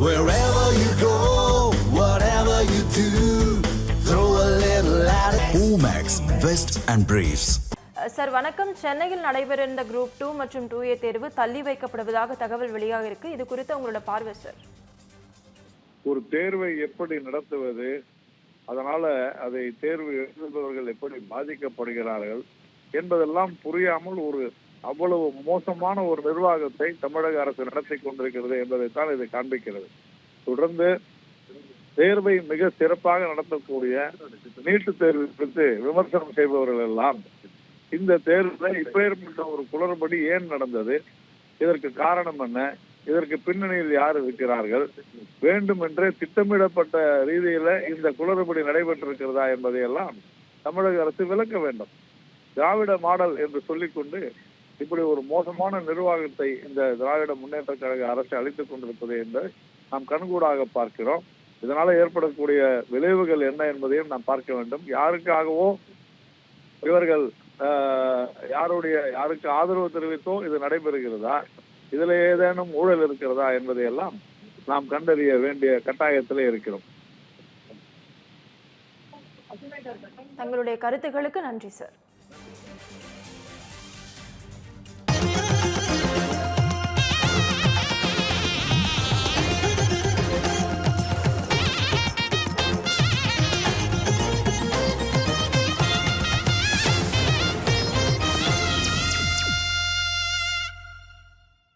Wherever you go, whatever you do, throw a little at it. Omax, Vest and Briefs. Sir வணக்கம். சென்னையில் நடைபெறுகின்ற group 2 மற்றும் 2A தேர்வு தள்ளி வைக்கப்படுவதாக தகவல் வெளியாக இருக்கு. இது குறித்து உங்களோட பார்வை சார். ஒரு தேர்வை எப்படி நடத்துவது, அதனால அதை தேர்வு எழுதுபவர்கள் எப்படி பாதிக்கப்படுகிறார்கள் என்பதெல்லாம் புரியாமல் ஒரு அவ்வளவு மோசமான ஒரு நிர்வாகத்தை தமிழக அரசு நடத்தி கொண்டிருக்கிறது என்பதைத்தான் இது காண்பிக்கிறது. தொடர்ந்து தேர்வை மிக சிறப்பாக நடத்தக்கூடிய நீட்டு தேர்வு குறித்து விமர்சனம் செய்பவர்கள் எல்லாம் இந்த தேர்வுல இப்பேற்பட்ட ஒரு குளறுபடி ஏன் நடந்தது, இதற்கு காரணம் என்ன, இதற்கு பின்னணியில் யார் இருக்கிறார்கள், வேண்டுமென்றே திட்டமிடப்பட்ட ரீதியில இந்த குளறுபடி நடைபெற்றிருக்கிறதா என்பதையெல்லாம் தமிழக அரசு விளக்க வேண்டும். திராவிட மாடல் என்று சொல்லிக்கொண்டு இப்படி ஒரு மோசமான நிர்வாகத்தை இந்த திராவிட முன்னேற்ற கழக அரசு அளித்துக் கொண்டிருப்பது என்று நாம் கண்கூடாக பார்க்கிறோம். இதனால ஏற்படக்கூடிய விளைவுகள் என்ன என்பதையும் நாம் பார்க்க வேண்டும். யாருக்காகவோ இவர்கள் யாருக்கு ஆதரவு தெரிவித்தோ இது நடைபெறுகிறதா, இதுல ஏதேனும் ஊழல் இருக்கிறதா என்பதையெல்லாம் நாம் கண்டறிய வேண்டிய கட்டாயத்திலே இருக்கிறோம். தங்களுடைய கருத்துக்களுக்கு நன்றி சார்.